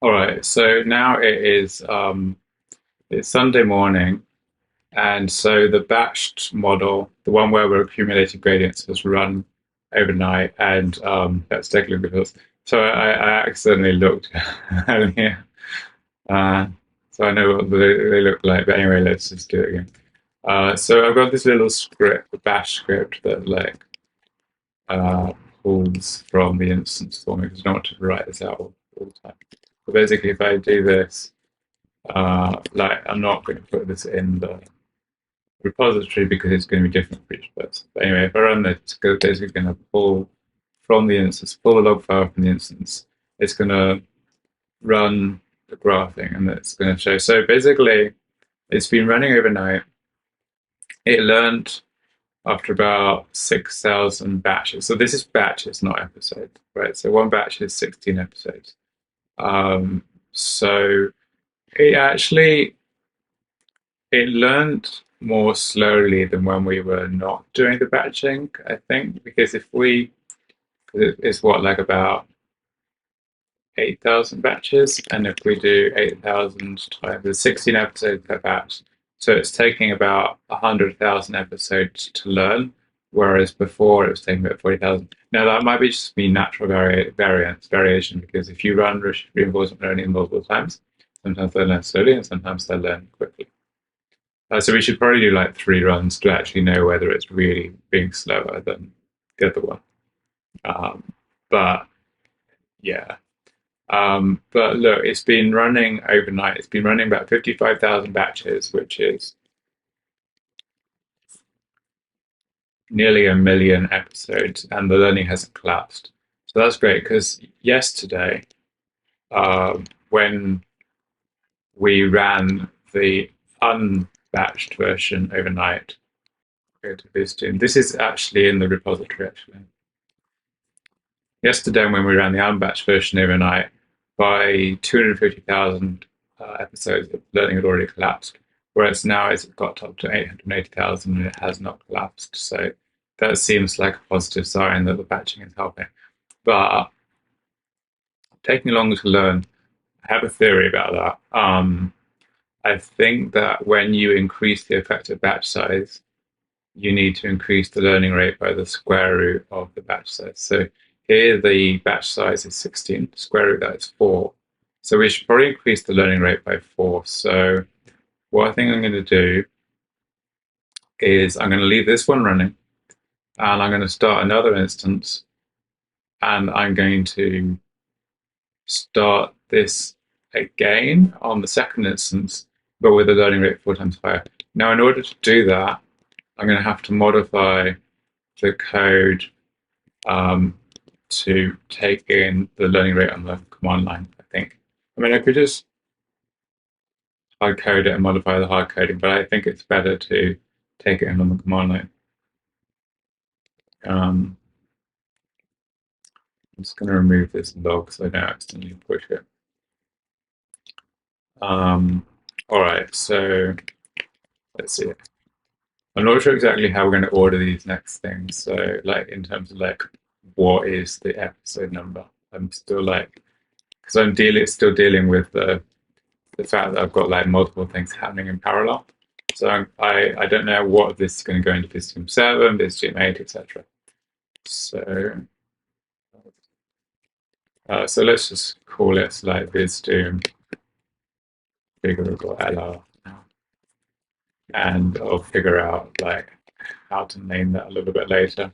All right, so now it's Sunday morning, and so the batched model, the one where we're accumulating gradients, has run overnight, and that's taking because so I accidentally looked earlier, uh, so I know what they look like. But anyway, let's just do it again. So I've got this little script, a bash script that uh, pulls from the instance for me because I don't want to write this out all the time. But basically, if I do this. I'm not going to put this in the repository because it's going to be different for each person. But anyway, if I run this, it's basically going to pull from the instance, pull the log file from the instance. It's going to run the graphing and it's going to show. So basically, it's been running overnight. It learned after about 6,000 batches. So this is batches, not episodes, right? So one batch is 16 episodes. So it actually it learned more slowly than when we were not doing the batching, I think, because it's what, like about 8,000 batches, and if we do 8,000 times, there's 16 episodes per batch, so it's taking about 100,000 episodes to learn, whereas before it was taking about 40,000. Now that might be just be natural variation, because if you run reinforcement learning multiple times, sometimes they learn slowly and sometimes they learn quickly. So we should probably do like 3 runs to actually know whether it's really being slower than the other one. Um, but yeah. But look, it's been running overnight. It's been running about 55,000 batches, which is nearly a million episodes, and the learning hasn't collapsed. So that's great because yesterday, when we ran the unbatched version overnight, go to ViZDoom. This is actually in the repository, actually. Yesterday, when we ran the unbatched version overnight, by 250,000 episodes, the learning had already collapsed. Whereas now it's got up to 880,000 and it has not collapsed. So that seems like a positive sign that the batching is helping. But taking longer to learn, I have a theory about that. I think that when you increase the effective batch size, you need to increase the learning rate by the square root of the batch size. So here the batch size is 16, square root that is 4. So we should probably increase the learning rate by 4. So what I think I'm going to do is I'm going to leave this one running and I'm going to start another instance and I'm going to start this again on the second instance, but with a learning rate 4 times higher. Now, in order to do that, I'm going to have to modify the code to take in the learning rate on the command line, I think. I mean, I could just hard code it and modify the hard coding, but I think it's better to take it in on the command line. I'm just going to remove this log so I don't accidentally push it. All right, so let's see. I'm not sure exactly how we're going to order these next things. So, like, in terms of like, what is the episode number? I'm still like, because still dealing with the fact that I've got like multiple things happening in parallel. So I don't know what of this is going to go into ViZDoom 7, ViZDoom 8, etc. So so let's just call it like ViZDoom configurable LR, and I'll figure out like how to name that a little bit later.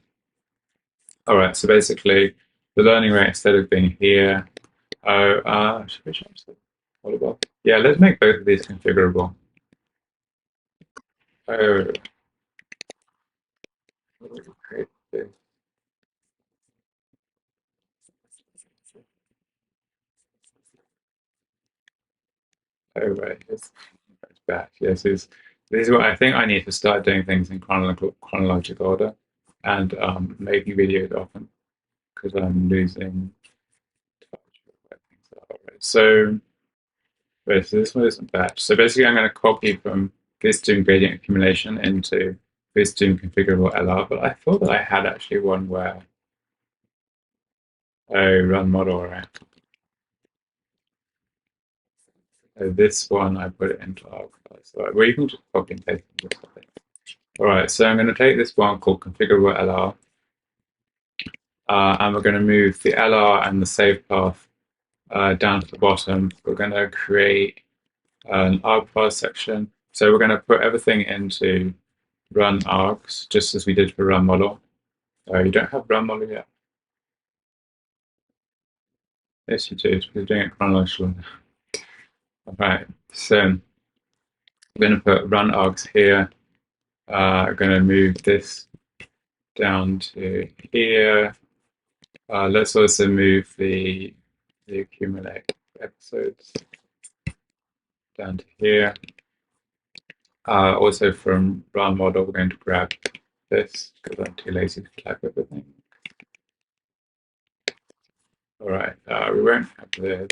All right, so basically the learning rate, instead of being here, should we change the volleyball? Yeah, let's make both of these configurable. Oh, create this. Oh, right, it's back. Yes, this is what I think I need to start doing things in chronological order and making videos often because I'm losing touch with where things are. Right. So this one isn't batch. So basically, I'm going to copy from ViZDoom gradient accumulation into ViZDoom configurable LR, but I thought that I had actually one where run model, right? So this one, I put it into logfile. So well, you can just copy and paste this. All right, so I'm going to take this one called configurable LR, and we're going to move the LR and the save path down to the bottom. We're going to create an argfile section. So we're going to put everything into run args, just as we did for run model. You don't have run model yet? Yes, you do, because you're doing it chronologically. All right, so I'm going to put run args here. I'm going to move this down to here. Let's also move the accumulate episodes down to here. Also from run model, we're going to grab this because I'm too lazy to type everything. All right, we won't have this.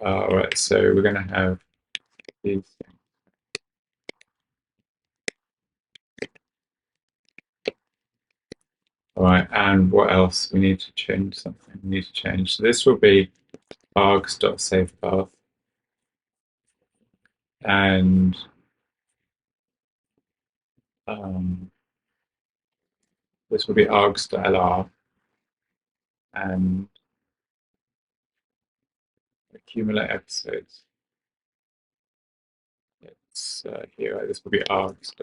All right, so we're going to have these things. All right, and what else? We need to change something. We need to change. So this will be args.savepath, and this will be args.lr, and accumulate episodes. It's here. This will be args.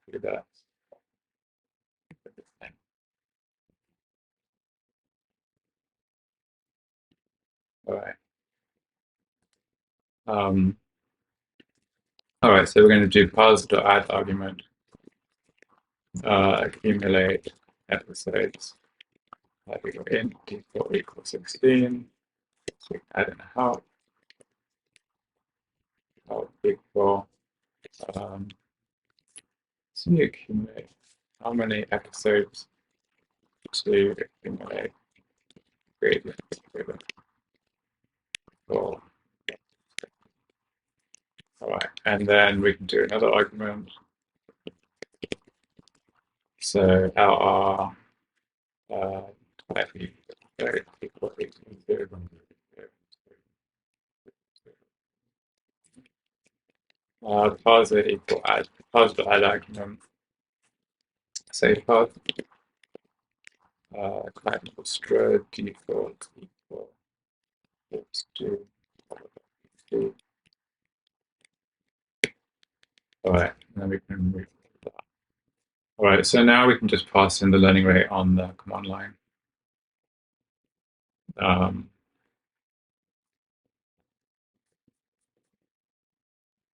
Do that. All right. All right, so we're going to do pos.add argument, accumulate episodes. We go in default equals 16. So we add in a help equal. So you accumulate how many episodes to accumulate gradient. All right, and then we can do another argument. So LR type equal 0. Deposit equal add deposit add argument. Save path. Client equal stro default equal to. All right, then we can move that. All right, so now we can just pass in the learning rate on the command line.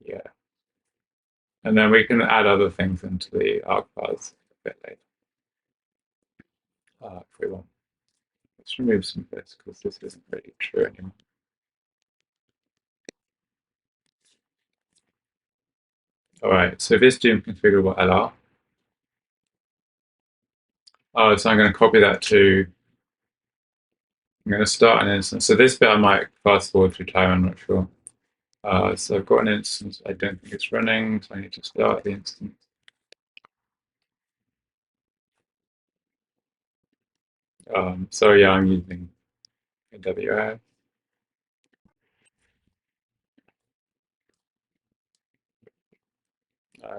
Yeah, and then we can add other things into the arg files a bit later. If we want. Let's remove some of this because this isn't really true anymore. All right, so ViZDoom configurable LR. So I'm going to copy that to. I'm going to start an instance. So this bit I might fast forward through time. I'm not sure. So I've got an instance. I don't think it's running, so I need to start the instance. So yeah, I'm using AWS.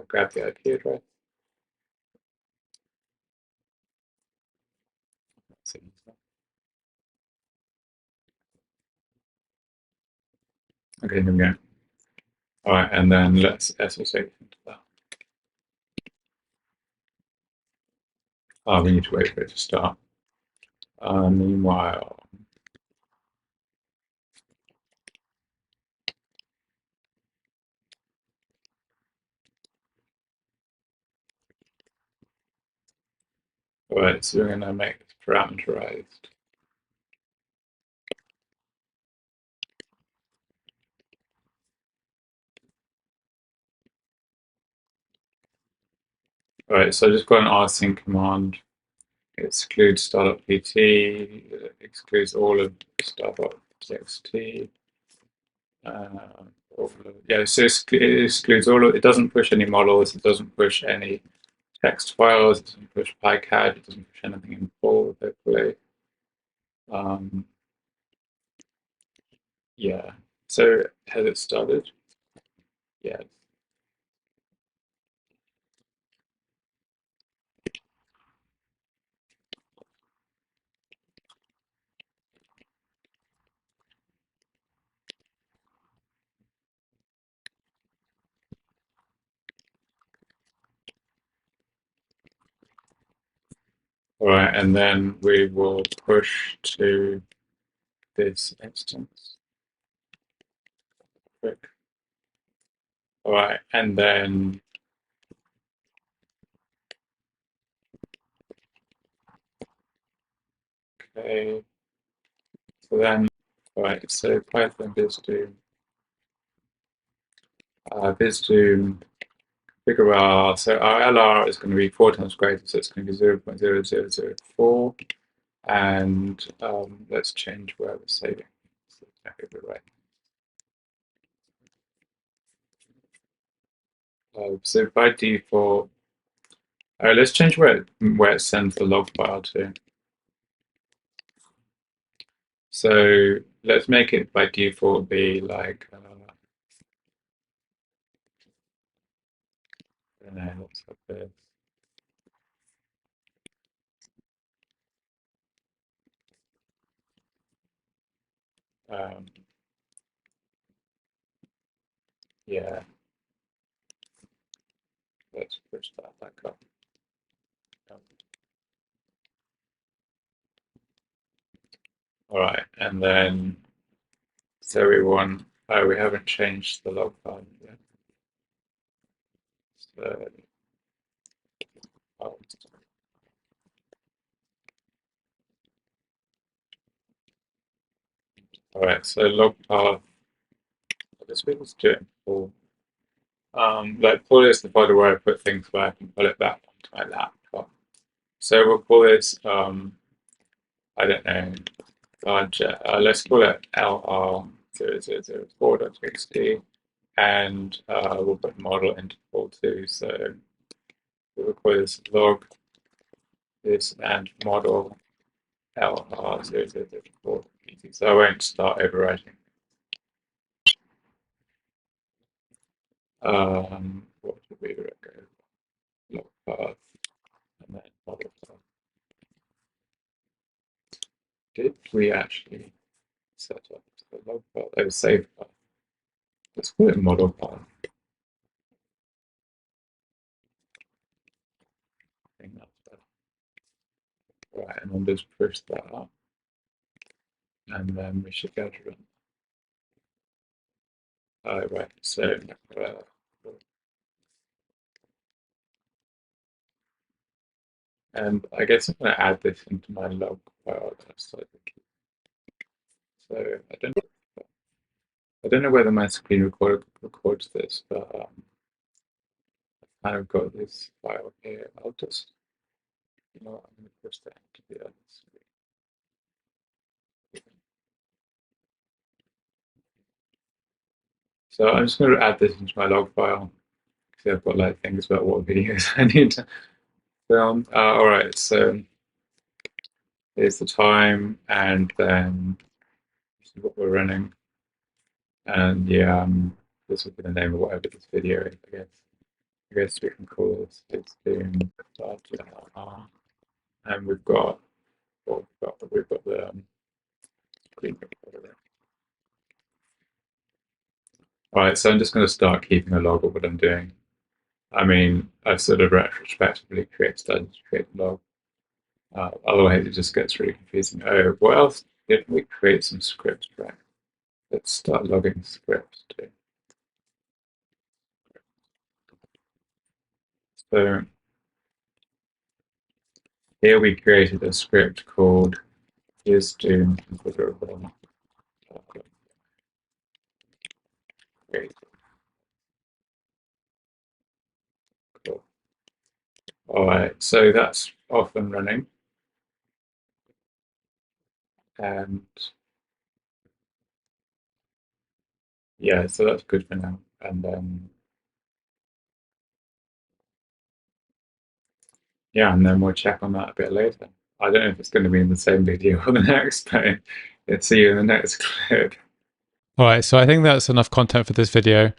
Grab the IP address. Okay, here we go. All right, and then let's SSH into that. We need to wait for it to start. Meanwhile, all right, so we're going to make this parameterized. All right, so I just got an rsync command. It excludes start.pt, it excludes all of start.txt. Yeah, so it excludes all of, it doesn't push any models, it doesn't push any text files, it doesn't push PyCAD, it doesn't push anything in full, hopefully. Um, yeah. So has it started? Yes. All right, and then we will push to this instance. Quick. All right, and then okay. So then, all right. So Python ViZDoom, ViZDoom figure our so our LR is going to be 4 times greater, so it's going to be 0.0004. And let's change where we're saving. So exactly right. So by default, let's change where it sends the log file to. So let's make it by default be like I don't know, let's have this. Um, yeah, let's push that back up. Um, all right, and then so we want. Oh, we haven't changed the log file yet. So, oh, all right, so log path. This we just do it for. Like pull is the folder where I put things where I can pull it back onto my laptop. So we'll call this. I don't know. Let's call it LR0004.txt, and we'll put model interval too. So we'll call this log this and model LR0004. So I won't start overwriting. What should we go? Log path and then model path. Did we actually set up the log file? Oh, save file. Let's call it model file. I think that's better. Right, and then just push that up, and then we should go to run. Oh, right, so and I guess I'm going to add this into my log file. So I don't know whether my screen recorder records this, but I've kind of got this file here. I'll just, you know what, I'm going to push that into the other screen. So I'm just going to add this into my log file. See, I've got like things about what videos I need to film. All right, so here's the time, and then this is what we're running. And yeah, this will be the name of whatever this video is, I guess. I guess we can call this it's being started. And we've got the screen recorder. All right, so I'm just going to start keeping a log of what I'm doing. I mean, I sort of retrospectively started to create a log. Otherwise, it just gets really confusing. Oh, what else? Did we create some scripts, right? Let's start logging scripts too. So here we created a script called ViZDoom configurable. Great. Cool. All right, so that's off and running. And yeah, so that's good for now. And then Yeah, and then we'll check on that a bit later. I don't know if it's going to be in the same video or the next, but let's see you in the next clip. All right, so I think that's enough content for this video.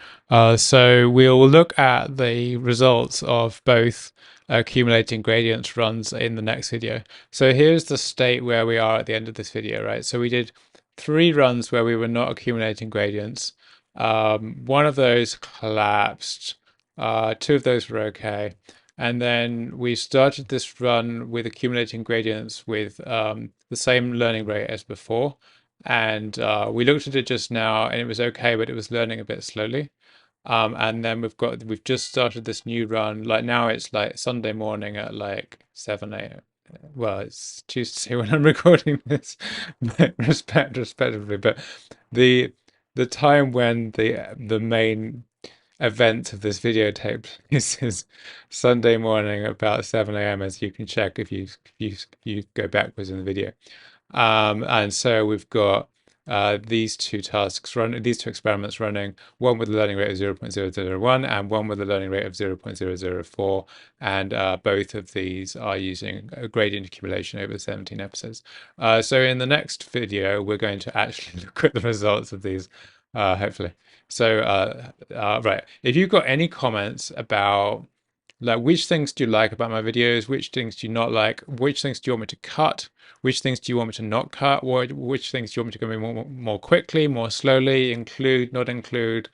So we'll look at the results of both accumulating gradients runs in the next video. So here's the state where we are at the end of this video, right? So we did 3 runs where we were not accumulating gradients. One of those collapsed. 2 of those were okay. And then we started this run with accumulating gradients with the same learning rate as before. And we looked at it just now, and it was okay, but it was learning a bit slowly. And then we've just started this new run. Like now, it's like Sunday morning at like 7 a.m. Well, it's Tuesday when I'm recording this, respectively. But the the time when the main event of this videotape is Sunday morning about 7 a.m. as you can check if you go backwards in the video. And so we've got these 2 tasks running, these 2 experiments running, one with a learning rate of 0.001 and one with a learning rate of 0.004. And both of these are using a gradient accumulation over 17 episodes. So in the next video, we're going to actually look at the results of these, hopefully. So, right, if you've got any comments about like which things do you like about my videos, which things do you not like, which things do you want me to cut, which things do you want me to not cut, which things do you want me to go more quickly, more slowly, include, not include,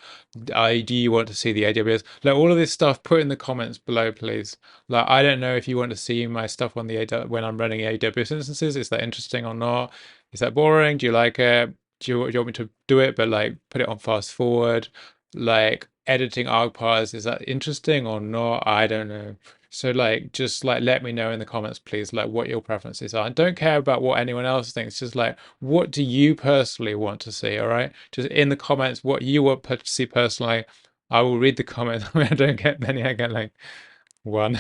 do you want to see the AWS? Like all of this stuff, put in the comments below, please. Like I don't know if you want to see my stuff on the when I'm running AWS instances. Is that interesting or not? Is that boring? Do you like it? Do you want me to do it, but like put it on fast forward? Like editing argparse, is that interesting or not? I don't know. So like just like let me know in the comments, please, like what your preferences are. And don't care about what anyone else thinks. Just like what do you personally want to see, all right? Just in the comments what you want to see personally. I will read the comments. I don't get many, I get like one.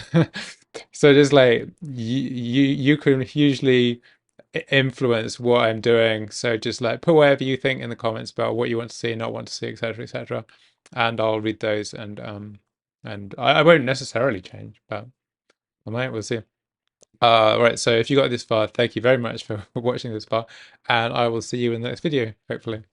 So just like you can usually influence what I'm doing. So just like put whatever you think in the comments about what you want to see, not want to see, etc., etc., and I'll read those and I won't necessarily change, but I might. We'll see. Right. So if you got this far, thank you very much for watching this far, and I will see you in the next video, hopefully.